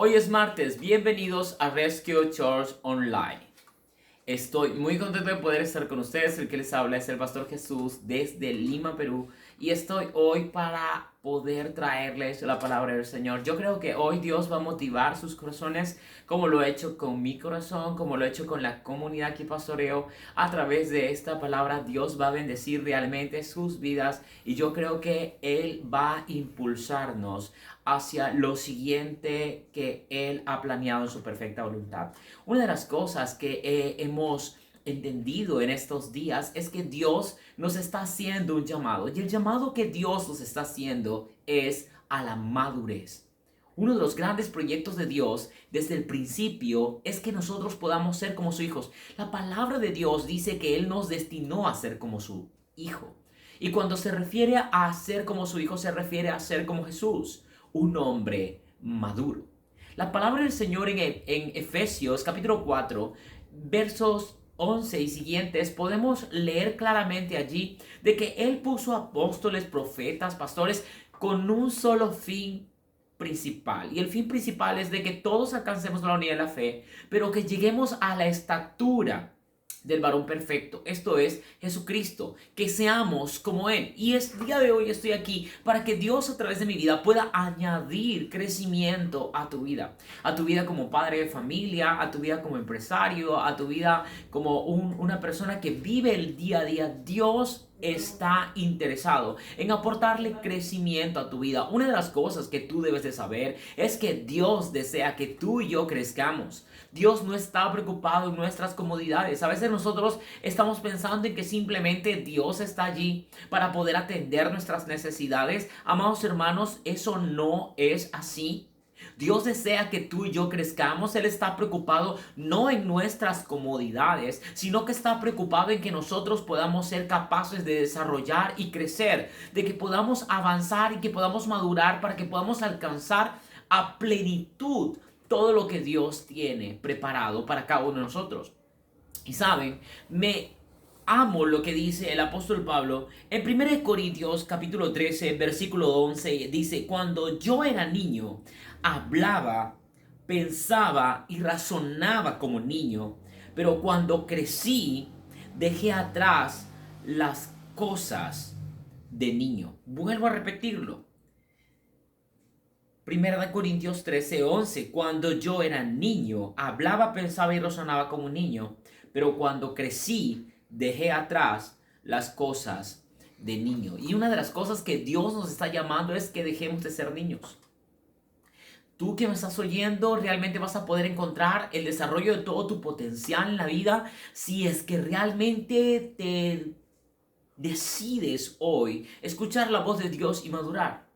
Hoy es martes, bienvenidos a Rescue Church Online. Estoy muy contento de poder estar con ustedes. El que les habla es el Pastor Jesús desde Lima, Perú. Y estoy hoy para poder traerles la palabra del Señor. Yo creo que hoy Dios va a motivar sus corazones como lo ha hecho con mi corazón, como lo ha hecho con la comunidad que pastoreo. A través de esta palabra Dios va a bendecir realmente sus vidas. Y yo creo que Él va a impulsarnos hacia lo siguiente que Él ha planeado en su perfecta voluntad. Una de las cosas que hemos entendido en estos días es que Dios nos está haciendo un llamado, y el llamado que Dios nos está haciendo es a la madurez. Uno de los grandes proyectos de Dios desde el principio es que nosotros podamos ser como sus hijos. La palabra de Dios dice que Él nos destinó a ser como su hijo. Y cuando se refiere a ser como su hijo, se refiere a ser como Jesús, un hombre maduro. La palabra del Señor en Efesios capítulo 4, versos 11 y siguientes, podemos leer claramente allí de que Él puso apóstoles, profetas, pastores con un solo fin principal. Y el fin principal es de que todos alcancemos la unidad de la fe, pero que lleguemos a la estatura del varón perfecto, esto es Jesucristo, que seamos como Él. Y el día de hoy estoy aquí para que Dios a través de mi vida pueda añadir crecimiento a tu vida como padre de familia, a tu vida como empresario, a tu vida como una persona que vive el día a día. Dios está interesado en aportarle crecimiento a tu vida. Una de las cosas que tú debes de saber es que Dios desea que tú y yo crezcamos. Dios no está preocupado en nuestras comodidades. A veces nosotros estamos pensando en que simplemente Dios está allí para poder atender nuestras necesidades. Amados hermanos, eso no es así. Dios desea que tú y yo crezcamos. Él está preocupado no en nuestras comodidades, sino que está preocupado en que nosotros podamos ser capaces de desarrollar y crecer, de que podamos avanzar y que podamos madurar para que podamos alcanzar a plenitud todo lo que Dios tiene preparado para cada uno de nosotros. Y saben, me amo lo que dice el apóstol Pablo en 1 Corintios capítulo 13 versículo 11. Dice: cuando yo era niño, hablaba, pensaba y razonaba como niño, pero cuando crecí, dejé atrás las cosas de niño. Vuelvo a repetirlo. 1 Corintios 11. Cuando yo era niño, hablaba, pensaba y razonaba como un niño, pero cuando crecí, dejé atrás las cosas de niño. Y una de las cosas que Dios nos está llamando es que dejemos de ser niños. Tú que me estás oyendo, realmente vas a poder encontrar el desarrollo de todo tu potencial en la vida si es que realmente te decides hoy escuchar la voz de Dios y madurar.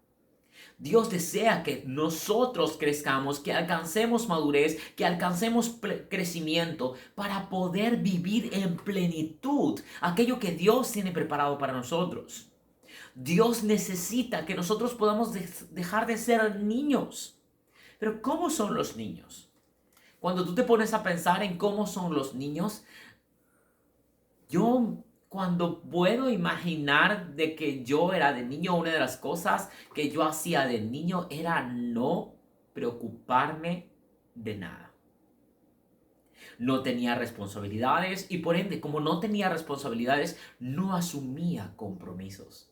Dios desea que nosotros crezcamos, que alcancemos madurez, que alcancemos crecimiento para poder vivir en plenitud aquello que Dios tiene preparado para nosotros. Dios necesita que nosotros podamos dejar de ser niños. Pero ¿cómo son los niños? Cuando tú te pones a pensar en cómo son los niños, yo cuando puedo imaginar de que yo era de niño, una de las cosas que yo hacía de niño era no preocuparme de nada. No tenía responsabilidades y por ende, como no tenía responsabilidades, no asumía compromisos.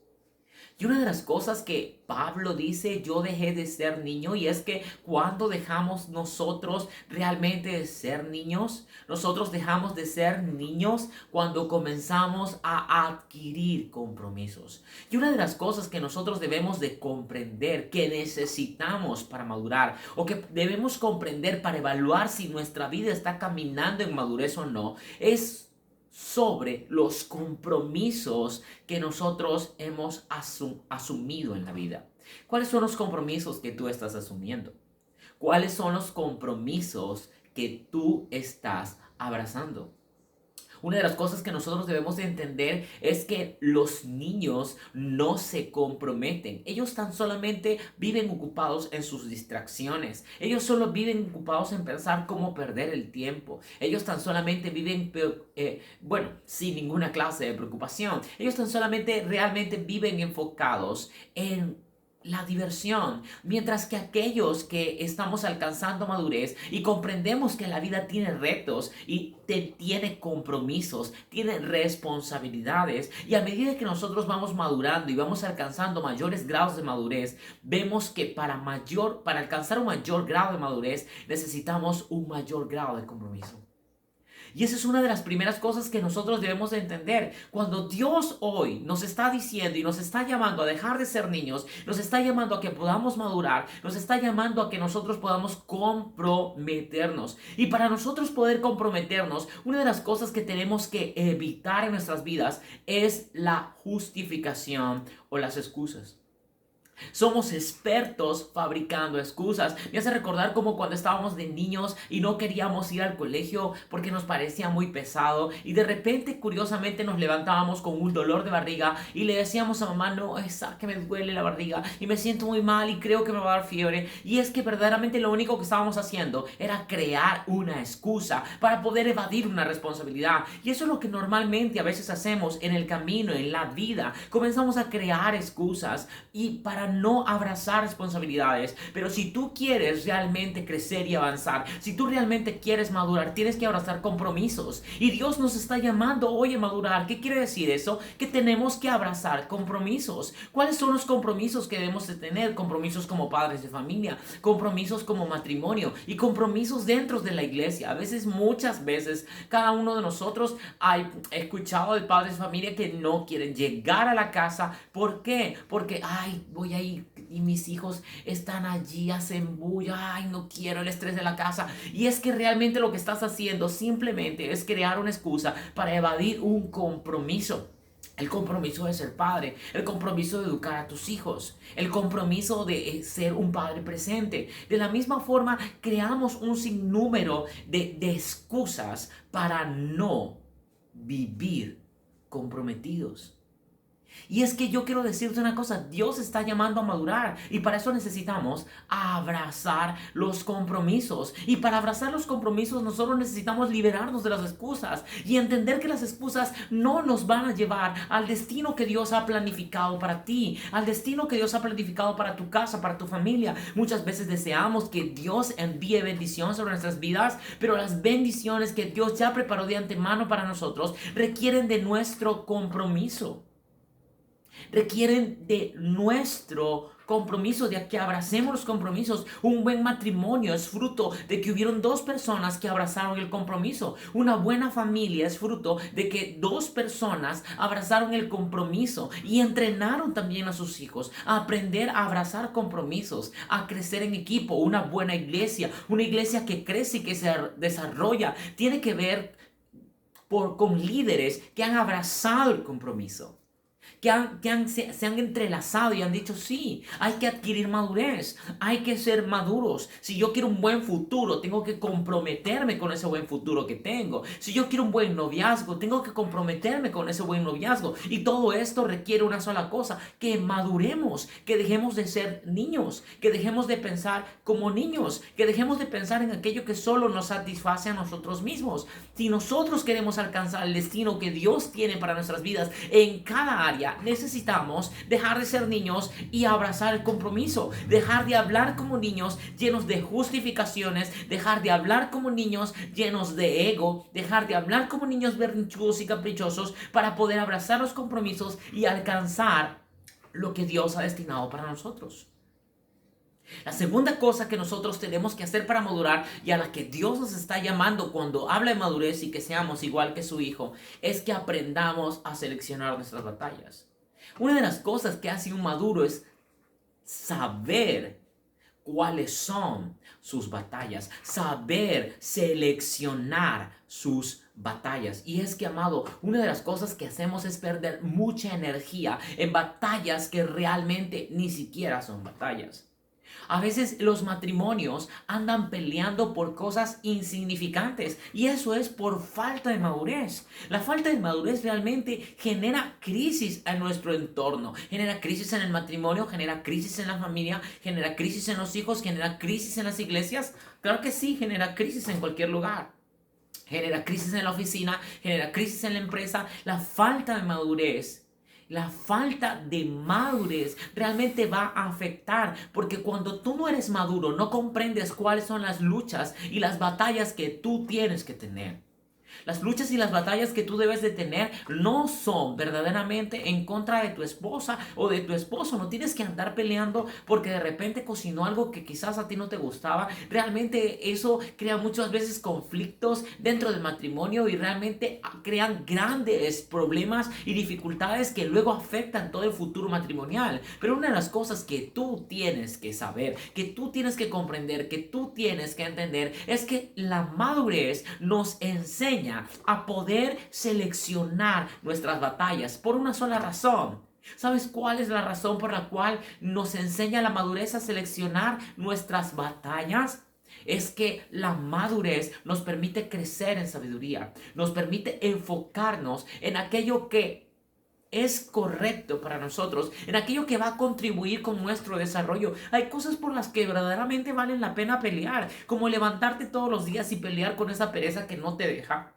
Y una de las cosas que Pablo dice: yo dejé de ser niño, y es que cuando dejamos nosotros realmente de ser niños, nosotros dejamos de ser niños cuando comenzamos a adquirir compromisos. Y una de las cosas que nosotros debemos de comprender, que necesitamos para madurar, o que debemos comprender para evaluar si nuestra vida está caminando en madurez o no, es sobre los compromisos que nosotros hemos asumido en la vida. ¿Cuáles son los compromisos que tú estás asumiendo? ¿Cuáles son los compromisos que tú estás abrazando? Una de las cosas que nosotros debemos de entender es que los niños no se comprometen. Ellos tan solamente viven ocupados en sus distracciones. Ellos solo viven ocupados en pensar cómo perder el tiempo. Ellos tan solamente viven, sin ninguna clase de preocupación. Ellos tan solamente realmente viven enfocados en la diversión, mientras que aquellos que estamos alcanzando madurez y comprendemos que la vida tiene retos y tiene compromisos, tiene responsabilidades, y a medida que nosotros vamos madurando y vamos alcanzando mayores grados de madurez, vemos que para alcanzar un mayor grado de madurez necesitamos un mayor grado de compromiso. Y esa es una de las primeras cosas que nosotros debemos de entender. Cuando Dios hoy nos está diciendo y nos está llamando a dejar de ser niños, nos está llamando a que podamos madurar, nos está llamando a que nosotros podamos comprometernos. Y para nosotros poder comprometernos, una de las cosas que tenemos que evitar en nuestras vidas es la justificación o las excusas. Somos expertos fabricando excusas. Me hace recordar como cuando estábamos de niños y no queríamos ir al colegio porque nos parecía muy pesado, y de repente curiosamente nos levantábamos con un dolor de barriga y le decíamos a mamá: no, es que me duele la barriga y me siento muy mal y creo que me va a dar fiebre. Y es que verdaderamente lo único que estábamos haciendo era crear una excusa para poder evadir una responsabilidad. Y eso es lo que normalmente a veces hacemos en el camino, en la vida. Comenzamos a crear excusas y para no abrazar responsabilidades. Pero si tú quieres realmente crecer y avanzar, si tú realmente quieres madurar, tienes que abrazar compromisos. Y Dios nos está llamando hoy a madurar. ¿Qué quiere decir eso? Que tenemos que abrazar compromisos. ¿Cuáles son los compromisos que debemos de tener? Compromisos como padres de familia, compromisos como matrimonio y compromisos dentro de la iglesia. A veces, muchas veces, cada uno de nosotros ha escuchado de padres de familia que no quieren llegar a la casa. ¿Por qué? Porque, voy a ir y mis hijos están allí, hacen bulla, no quiero el estrés de la casa. Y es que realmente lo que estás haciendo simplemente es crear una excusa para evadir un compromiso. El compromiso de ser padre, el compromiso de educar a tus hijos, el compromiso de ser un padre presente. De la misma forma, creamos un sinnúmero de excusas para no vivir comprometidos. Y es que yo quiero decirte una cosa: Dios está llamando a madurar, y para eso necesitamos abrazar los compromisos. Y para abrazar los compromisos nosotros necesitamos liberarnos de las excusas y entender que las excusas no nos van a llevar al destino que Dios ha planificado para ti, al destino que Dios ha planificado para tu casa, para tu familia. Muchas veces deseamos que Dios envíe bendición sobre nuestras vidas, pero las bendiciones que Dios ya preparó de antemano para nosotros requieren de nuestro compromiso. Requieren de nuestro compromiso, de que abracemos los compromisos. Un buen matrimonio es fruto de que hubieron dos personas que abrazaron el compromiso. Una buena familia es fruto de que dos personas abrazaron el compromiso y entrenaron también a sus hijos a aprender a abrazar compromisos, a crecer en equipo. Una buena iglesia, una iglesia que crece y que se desarrolla, tiene que ver con líderes que han abrazado el compromiso, se han entrelazado y han dicho: sí, hay que adquirir madurez, hay que ser maduros. Si yo quiero un buen futuro, tengo que comprometerme con ese buen futuro que tengo. Si yo quiero un buen noviazgo, tengo que comprometerme con ese buen noviazgo. Y todo esto requiere una sola cosa: que maduremos, que dejemos de ser niños, que dejemos de pensar como niños, que dejemos de pensar en aquello que solo nos satisface a nosotros mismos. Si nosotros queremos alcanzar el destino que Dios tiene para nuestras vidas en cada área, necesitamos dejar de ser niños y abrazar el compromiso, dejar de hablar como niños llenos de justificaciones, dejar de hablar como niños llenos de ego, dejar de hablar como niños berrinchudos y caprichosos para poder abrazar los compromisos y alcanzar lo que Dios ha destinado para nosotros. La segunda cosa que nosotros tenemos que hacer para madurar, y a la que Dios nos está llamando cuando habla de madurez y que seamos igual que su Hijo, es que aprendamos a seleccionar nuestras batallas. Una de las cosas que hace un maduro es saber cuáles son sus batallas, saber seleccionar sus batallas. Y es que, amado, una de las cosas que hacemos es perder mucha energía en batallas que realmente ni siquiera son batallas. A veces los matrimonios andan peleando por cosas insignificantes, y eso es por falta de madurez. La falta de madurez realmente genera crisis en nuestro entorno, genera crisis en el matrimonio, genera crisis en la familia, genera crisis en los hijos, genera crisis en las iglesias. Claro que sí, genera crisis en cualquier lugar. Genera crisis en la oficina, genera crisis en la empresa. La falta de madurez La falta de madurez realmente va a afectar, porque cuando tú no eres maduro, no comprendes cuáles son las luchas y las batallas que tú tienes que tener. Las luchas y las batallas que tú debes de tener no son verdaderamente en contra de tu esposa o de tu esposo. No tienes que andar peleando porque de repente cocinó algo que quizás a ti no te gustaba. Realmente eso crea muchas veces conflictos dentro del matrimonio y realmente crean grandes problemas y dificultades que luego afectan todo el futuro matrimonial. Pero una de las cosas que tú tienes que saber, que tú tienes que comprender, que tú tienes que entender es que la madurez nos enseña a poder seleccionar nuestras batallas por una sola razón. ¿Sabes cuál es la razón por la cual nos enseña la madurez a seleccionar nuestras batallas? Es que la madurez nos permite crecer en sabiduría, nos permite enfocarnos en aquello que es correcto para nosotros, en aquello que va a contribuir con nuestro desarrollo. Hay cosas por las que verdaderamente valen la pena pelear, como levantarte todos los días y pelear con esa pereza que no te deja.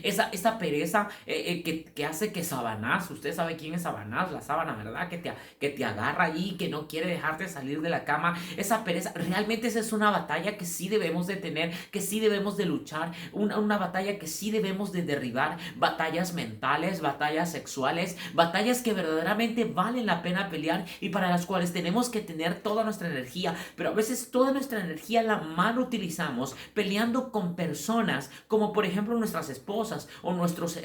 Esa pereza que hace que Sabanás, usted sabe quién es Sabanás, la sábana, ¿verdad? Que te agarra ahí, que no quiere dejarte salir de la cama. Esa pereza, realmente esa es una batalla que sí debemos de tener, que sí debemos de luchar, una batalla que sí debemos de derribar, batallas mentales, batallas sexuales, batallas que verdaderamente valen la pena pelear y para las cuales tenemos que tener toda nuestra energía, pero a veces toda nuestra energía la mal utilizamos peleando con personas como por ejemplo nuestras esposas o nuestros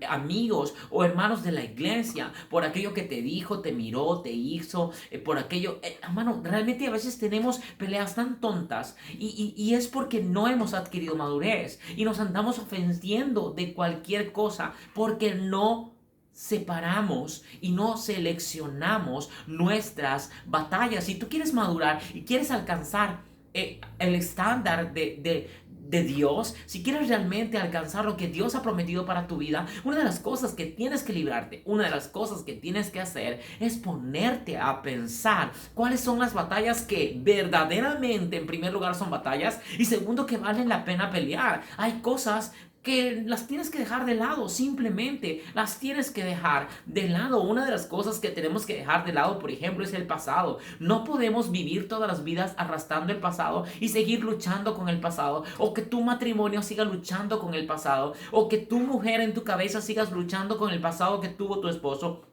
amigos o hermanos de la iglesia, por aquello que te dijo, te miró, te hizo, por aquello, hermano, realmente a veces tenemos peleas tan tontas y es porque no hemos adquirido madurez y nos andamos ofendiendo de cualquier cosa porque no separamos y no seleccionamos nuestras batallas. Si tú quieres madurar y quieres alcanzar el estándar de Dios, si quieres realmente alcanzar lo que Dios ha prometido para tu vida, una de las cosas que tienes que librarte, una de las cosas que tienes que hacer es ponerte a pensar cuáles son las batallas que verdaderamente en primer lugar son batallas y segundo que valen la pena pelear. Hay cosas que las tienes que dejar de lado, simplemente las tienes que dejar de lado. Una de las cosas que tenemos que dejar de lado, por ejemplo, es el pasado. No podemos vivir todas las vidas arrastrando el pasado y seguir luchando con el pasado, o que tu matrimonio siga luchando con el pasado, o que tu mujer en tu cabeza sigas luchando con el pasado que tuvo tu esposo.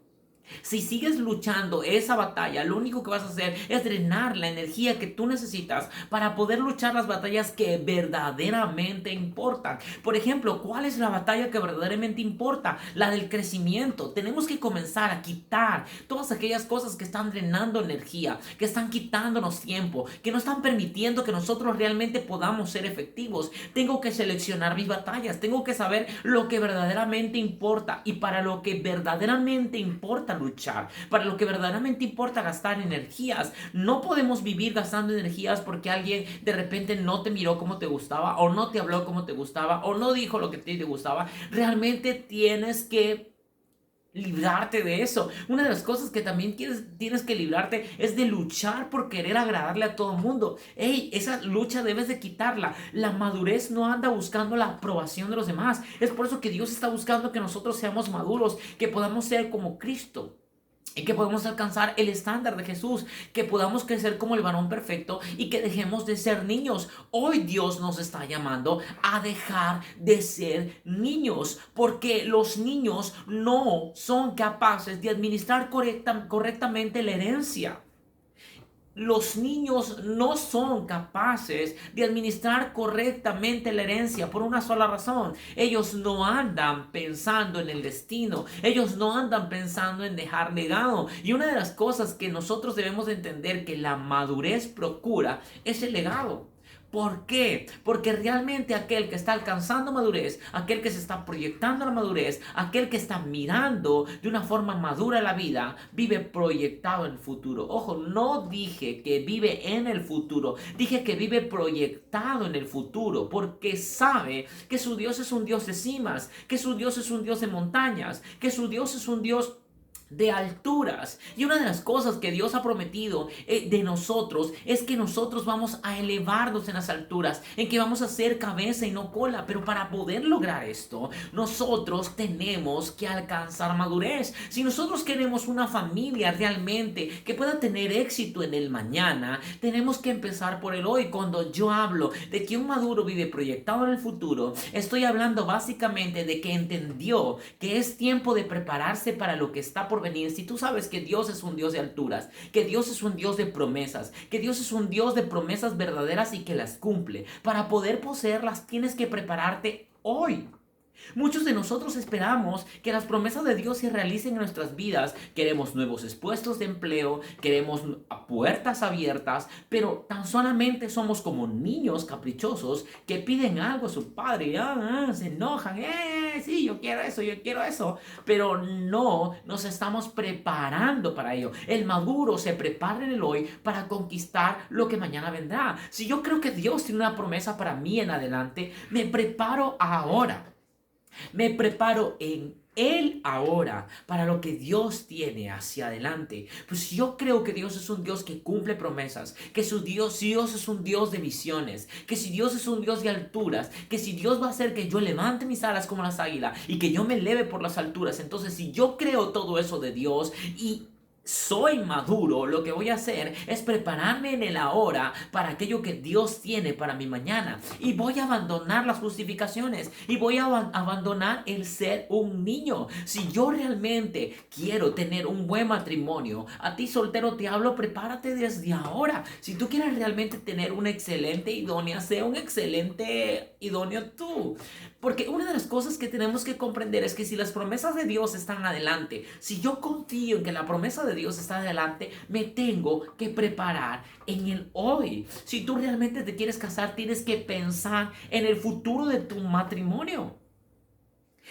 Si sigues luchando esa batalla, lo único que vas a hacer es drenar la energía que tú necesitas para poder luchar las batallas que verdaderamente importan. Por ejemplo, ¿cuál es la batalla que verdaderamente importa? La del crecimiento. Tenemos que comenzar a quitar todas aquellas cosas que están drenando energía, que están quitándonos tiempo, que no están permitiendo que nosotros realmente podamos ser efectivos. Tengo que seleccionar mis batallas, tengo que saber lo que verdaderamente importa y para lo que verdaderamente importa luchar, para lo que verdaderamente importa gastar energías. No podemos vivir gastando energías porque alguien de repente no te miró como te gustaba, o no te habló como te gustaba, o no dijo lo que a ti te gustaba. Realmente tienes que librarte de eso. Una de las cosas que también tienes que librarte es de luchar por querer agradarle a todo el mundo. Ey, esa lucha debes de quitarla. La madurez no anda buscando la aprobación de los demás. Es por eso que Dios está buscando que nosotros seamos maduros, que podamos ser como Cristo. Y que podamos alcanzar el estándar de Jesús, que podamos crecer como el varón perfecto y que dejemos de ser niños. Hoy Dios nos está llamando a dejar de ser niños, porque los niños no son capaces de administrar correctamente la herencia. Los niños no son capaces de administrar correctamente la herencia por una sola razón. Ellos no andan pensando en el destino. Ellos no andan pensando en dejar legado. Y una de las cosas que nosotros debemos de entender que la madurez procura es el legado. ¿Por qué? Porque realmente aquel que está alcanzando madurez, aquel que se está proyectando la madurez, aquel que está mirando de una forma madura la vida, vive proyectado en el futuro. Ojo, no dije que vive en el futuro, dije que vive proyectado en el futuro, porque sabe que su Dios es un Dios de cimas, que su Dios es un Dios de montañas, que su Dios es un Dios de alturas. Y una de las cosas que Dios ha prometido de nosotros es que nosotros vamos a elevarnos en las alturas, en que vamos a ser cabeza y no cola. Pero para poder lograr esto, nosotros tenemos que alcanzar madurez. Si nosotros queremos una familia realmente que pueda tener éxito en el mañana, tenemos que empezar por el hoy. Cuando yo hablo de que un maduro vive proyectado en el futuro, estoy hablando básicamente de que entendió que es tiempo de prepararse para lo que está por venir. Si tú sabes que Dios es un Dios de alturas, que Dios es un Dios de promesas, que Dios es un Dios de promesas verdaderas y que las cumple, para poder poseerlas tienes que prepararte hoy. Muchos de nosotros esperamos que las promesas de Dios se realicen en nuestras vidas. Queremos nuevos puestos de empleo, queremos puertas abiertas, pero tan solamente somos como niños caprichosos que piden algo a su padre y se enojan. Sí, yo quiero eso, pero no nos estamos preparando para ello. El maduro se prepara en el hoy para conquistar lo que mañana vendrá. Si yo creo que Dios tiene una promesa para mí en adelante, me preparo ahora. Me preparo en Él ahora para lo que Dios tiene hacia adelante. Pues yo creo que Dios es un Dios que cumple promesas, que Dios es un Dios de visiones, que si Dios es un Dios de alturas, que si Dios va a hacer que yo levante mis alas como las águilas y que yo me eleve por las alturas. Entonces, si yo creo todo eso de Dios y soy maduro, lo que voy a hacer es prepararme en el ahora para aquello que Dios tiene para mi mañana. Y voy a abandonar las justificaciones y voy a abandonar el ser un niño. Si yo realmente quiero tener un buen matrimonio, a ti soltero te hablo, prepárate desde ahora. Si tú quieres realmente tener una excelente idónea, sea un excelente idóneo tú. Porque una de las cosas que tenemos que comprender es que si las promesas de Dios están adelante, si yo confío en que la promesa de Dios está adelante, me tengo que preparar en el hoy. Si tú realmente te quieres casar, tienes que pensar en el futuro de tu matrimonio.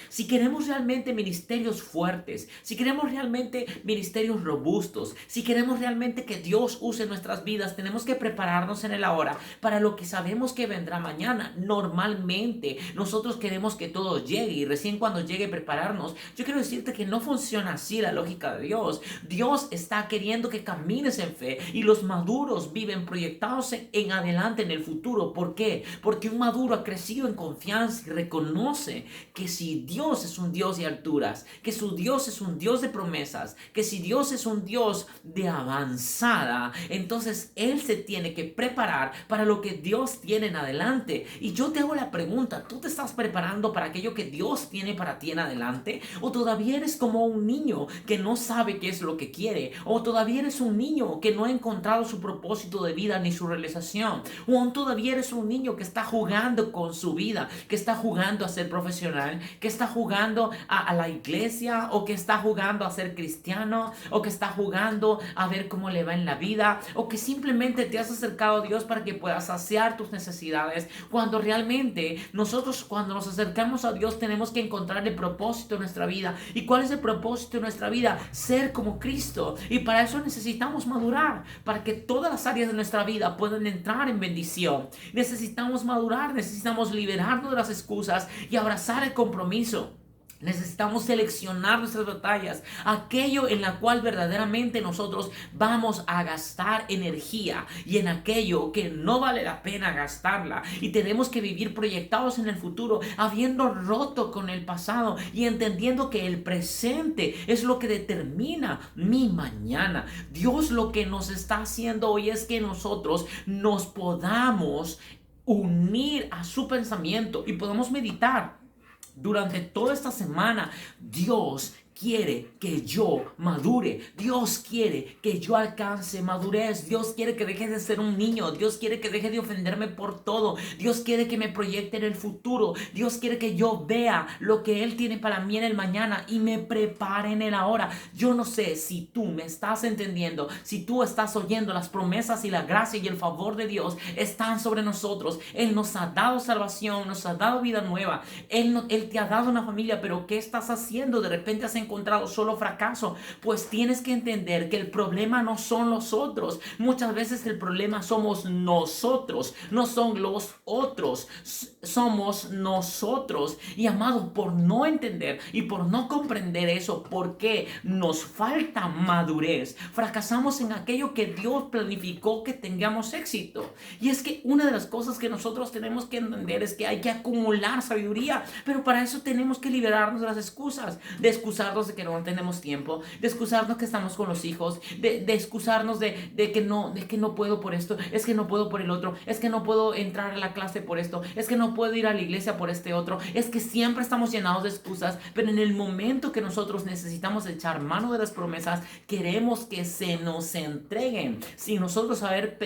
Si queremos realmente ministerios fuertes, si queremos realmente ministerios robustos, si queremos realmente que Dios use nuestras vidas, tenemos que prepararnos en el ahora para lo que sabemos que vendrá mañana. Normalmente nosotros queremos que todo llegue y recién cuando llegue prepararnos. Yo quiero decirte que no funciona así la lógica de Dios. Dios está queriendo que camines en fe y los maduros viven proyectados en adelante en el futuro. ¿Por qué? Porque un maduro ha crecido en confianza y reconoce que si Dios es un Dios de alturas, que su Dios es un Dios de promesas, que si Dios es un Dios de avanzada, entonces Él se tiene que preparar para lo que Dios tiene en adelante. Y yo te hago la pregunta, ¿tú te estás preparando para aquello que Dios tiene para ti en adelante? ¿O todavía eres como un niño que no sabe qué es lo que quiere? ¿O todavía eres un niño que no ha encontrado su propósito de vida ni su realización? ¿O aún todavía eres un niño que está jugando con su vida, que está jugando a ser profesional, que está jugando a la iglesia, o que está jugando a ser cristiano, o que está jugando a ver cómo le va en la vida, o que simplemente te has acercado a Dios para que puedas saciar tus necesidades, cuando realmente nosotros cuando nos acercamos a Dios tenemos que encontrar el propósito de nuestra vida? ¿Y cuál es el propósito de nuestra vida? Ser como Cristo. Y para eso necesitamos madurar, para que todas las áreas de nuestra vida puedan entrar en bendición. Necesitamos madurar, necesitamos liberarnos de las excusas y abrazar el compromiso. Necesitamos seleccionar nuestras batallas, aquello en la cual verdaderamente nosotros vamos a gastar energía y en aquello que no vale la pena gastarla. Y tenemos que vivir proyectados en el futuro, habiendo roto con el pasado y entendiendo que el presente es lo que determina mi mañana. Dios lo que nos está haciendo hoy es que nosotros nos podamos unir a su pensamiento y podamos meditar. Durante toda esta semana, Dios quiere que yo madure. Dios quiere que yo alcance madurez. Dios quiere que deje de ser un niño. Dios quiere que deje de ofenderme por todo. Dios quiere que me proyecte en el futuro. Dios quiere que yo vea lo que Él tiene para mí en el mañana y me prepare en el ahora. Yo no sé si tú me estás entendiendo, si tú estás oyendo. Las promesas y la gracia y el favor de Dios están sobre nosotros. Él nos ha dado salvación, nos ha dado vida nueva. Él te ha dado una familia, pero ¿qué estás haciendo? De repente has encontrado solo fracaso. Pues tienes que entender que el problema no son los otros. Muchas veces el problema somos nosotros, no son los otros. somos nosotros. Y amados, por no entender y por no comprender eso, porque nos falta madurez, fracasamos en aquello que Dios planificó que tengamos éxito. Y es que una de las cosas que nosotros tenemos que entender es que hay que acumular sabiduría, pero para eso tenemos que liberarnos de las excusas, de excusarnos de que no tenemos tiempo, de excusarnos que estamos con los hijos, de excusarnos de que no puedo por esto, es que no puedo por el otro, es que no puedo entrar a la clase por esto, es que no puedo ir a la iglesia por este otro. Es que siempre estamos llenados de excusas, pero en el momento que nosotros necesitamos echar mano de las promesas, queremos que se nos entreguen sin nosotros haber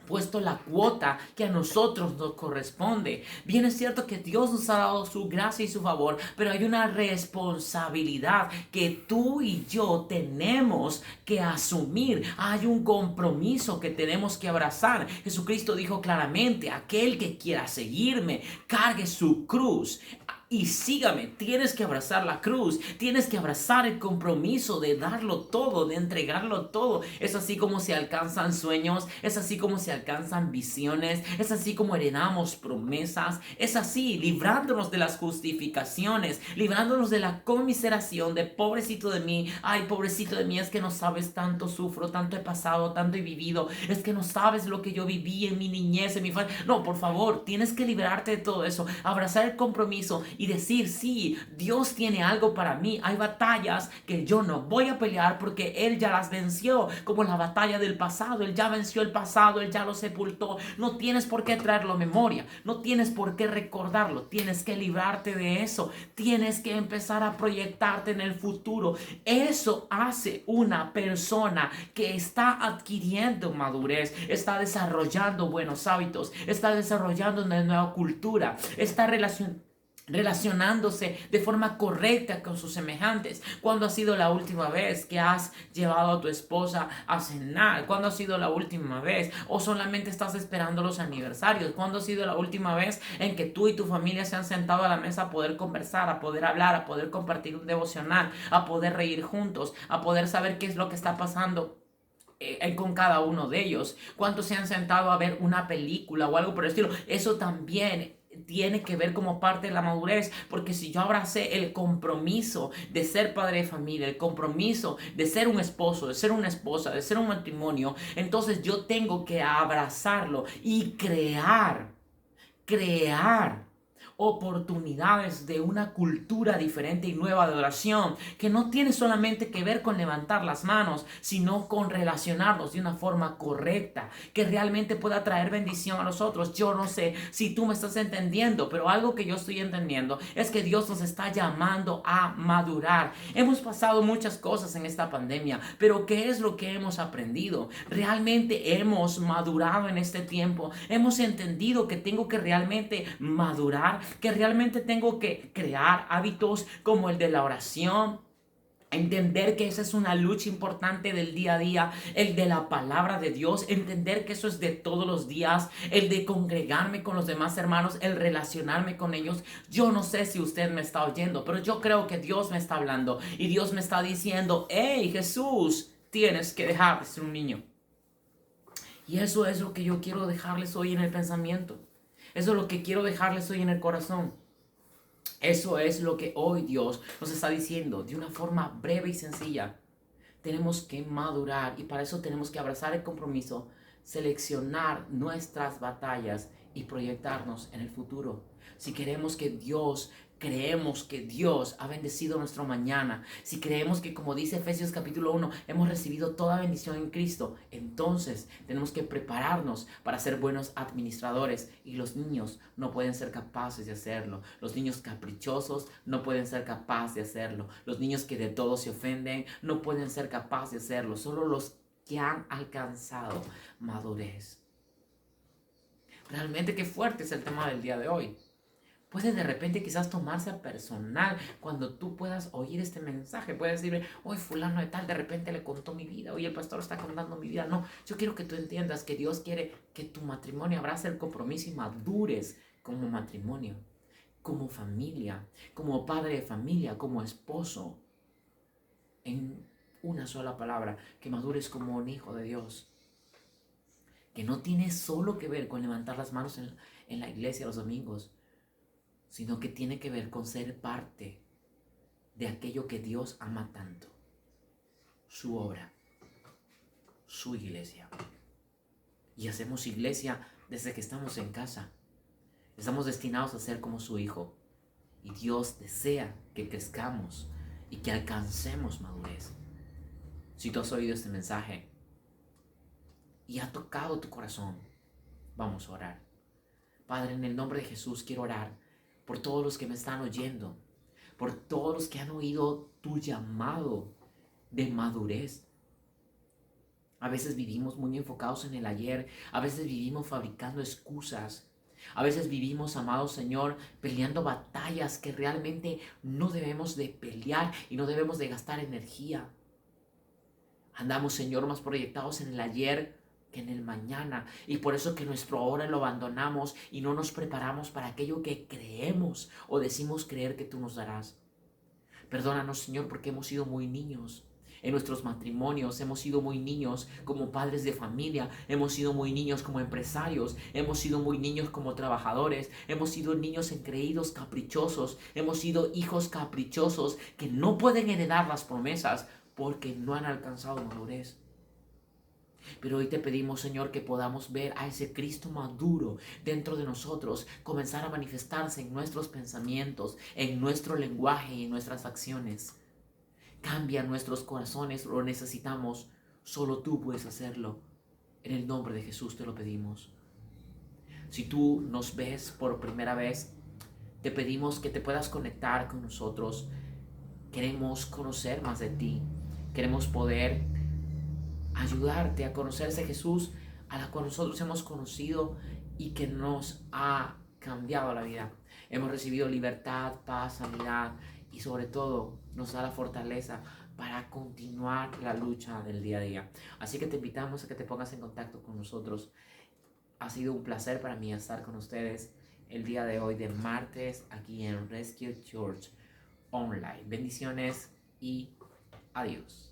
puesto la cuota que a nosotros nos corresponde. Bien es cierto que Dios nos ha dado su gracia y su favor, pero hay una responsabilidad que tú y yo tenemos que asumir. Hay un compromiso que tenemos que abrazar. Jesucristo dijo claramente: aquel que quiera seguirme, cargue su cruz y sígame. Tienes que abrazar la cruz, tienes que abrazar el compromiso de darlo todo, de entregarlo todo. Es así como se alcanzan sueños, es así como se alcanzan visiones, es así como heredamos promesas, es así, librándonos de las justificaciones, librándonos de la conmiseración de pobrecito de mí. Ay, pobrecito de mí, es que no sabes, tanto sufro, tanto he pasado, tanto he vivido, es que no sabes lo que yo viví en mi niñez, en mi infancia. No, por favor, tienes que liberarte de todo eso, abrazar el compromiso y decir: sí, Dios tiene algo para mí. Hay batallas que yo no voy a pelear porque Él ya las venció, como la batalla del pasado. Él ya venció el pasado, Él ya lo sepultó. No tienes por qué traerlo a memoria, no tienes por qué recordarlo. Tienes que librarte de eso, tienes que empezar a proyectarte en el futuro. Eso hace una persona que está adquiriendo madurez, está desarrollando buenos hábitos, está desarrollando una nueva cultura, está relacionándose de forma correcta con sus semejantes. ¿Cuándo ha sido la última vez que has llevado a tu esposa a cenar? ¿Cuándo ha sido la última vez? ¿O solamente estás esperando los aniversarios? ¿Cuándo ha sido la última vez en que tú y tu familia se han sentado a la mesa a poder conversar, a poder hablar, a poder compartir un devocional, a poder reír juntos, a poder saber qué es lo que está pasando con cada uno de ellos? ¿Cuántos se han sentado a ver una película o algo por el estilo? Eso también tiene que ver como parte de la madurez, porque si yo abracé el compromiso de ser padre de familia, el compromiso de ser un esposo, de ser una esposa, de ser un matrimonio, entonces yo tengo que abrazarlo y crear oportunidades de una cultura diferente y nueva de oración, que no tiene solamente que ver con levantar las manos, sino con relacionarnos de una forma correcta, que realmente pueda traer bendición a los otros. Yo no sé si tú me estás entendiendo, pero algo que yo estoy entendiendo es que Dios nos está llamando a madurar. Hemos pasado muchas cosas en esta pandemia, pero ¿qué es lo que hemos aprendido? Realmente hemos madurado en este tiempo, hemos entendido que tengo que realmente madurar, que realmente tengo que crear hábitos como el de la oración. Entender que esa es una lucha importante del día a día, el de la palabra de Dios, entender que eso es de todos los días, el de congregarme con los demás hermanos, el relacionarme con ellos. Yo no sé si usted me está oyendo, pero yo creo que Dios me está hablando y Dios me está diciendo: hey, Jesús, tienes que dejar de ser un niño. Y eso es lo que yo quiero dejarles hoy en el pensamiento. Eso es lo que quiero dejarles hoy en el corazón. Eso es lo que hoy Dios nos está diciendo de una forma breve y sencilla. Tenemos que madurar y para eso tenemos que abrazar el compromiso, seleccionar nuestras batallas y proyectarnos en el futuro. Si queremos que creemos que Dios ha bendecido nuestro mañana, si creemos que, como dice Efesios capítulo 1, hemos recibido toda bendición en Cristo, entonces tenemos que prepararnos para ser buenos administradores. Y los niños no pueden ser capaces de hacerlo. Los niños caprichosos no pueden ser capaces de hacerlo. Los niños que de todo se ofenden no pueden ser capaces de hacerlo. Solo los que han alcanzado madurez. Realmente qué fuerte es el tema del día de hoy. Puede de repente quizás tomarse a personal cuando tú puedas oír este mensaje. Puedes decirle: hoy fulano de tal de repente le contó mi vida, hoy el pastor está contando mi vida. No, yo quiero que tú entiendas que Dios quiere que tu matrimonio abrace el compromiso y madures como matrimonio, como familia, como padre de familia, como esposo. En una sola palabra, que madures como un hijo de Dios. que no tiene solo que ver con levantar las manos en la iglesia los domingos, sino que tiene que ver con ser parte de aquello que Dios ama tanto, su obra, su iglesia. Y hacemos iglesia desde que estamos en casa. Estamos destinados a ser como su Hijo. Y Dios desea que crezcamos y que alcancemos madurez. Si tú has oído este mensaje y ha tocado tu corazón, vamos a orar. Padre, en el nombre de Jesús quiero orar por todos los que me están oyendo, por todos los que han oído tu llamado de madurez. A veces vivimos muy enfocados en el ayer, a veces vivimos fabricando excusas, a veces vivimos, amado Señor, peleando batallas que realmente no debemos de pelear y no debemos de gastar energía. Andamos, Señor, más proyectados en el ayer que en el mañana, y por eso que nuestro ahora lo abandonamos y no nos preparamos para aquello que creemos o decimos creer que tú nos darás. Perdónanos, Señor, porque hemos sido muy niños. En nuestros matrimonios hemos sido muy niños como padres de familia, hemos sido muy niños como empresarios, hemos sido muy niños como trabajadores, hemos sido niños engreídos, caprichosos, hemos sido hijos caprichosos que no pueden heredar las promesas porque no han alcanzado madurez. Pero hoy te pedimos, Señor, que podamos ver a ese Cristo maduro dentro de nosotros, comenzar a manifestarse en nuestros pensamientos, en nuestro lenguaje y en nuestras acciones. Cambia nuestros corazones, lo necesitamos. Solo tú puedes hacerlo. En el nombre de Jesús te lo pedimos. Si tú nos ves por primera vez, te pedimos que te puedas conectar con nosotros. Queremos conocer más de ti. Queremos poder ayudarte a conocer ese Jesús a la cual nosotros hemos conocido y que nos ha cambiado la vida. Hemos recibido libertad, paz, sanidad y sobre todo nos da la fortaleza para continuar la lucha del día a día. Así que te invitamos a que te pongas en contacto con nosotros. Ha sido un placer para mí estar con ustedes el día de hoy de martes aquí en Rescue Church Online. Bendiciones y adiós.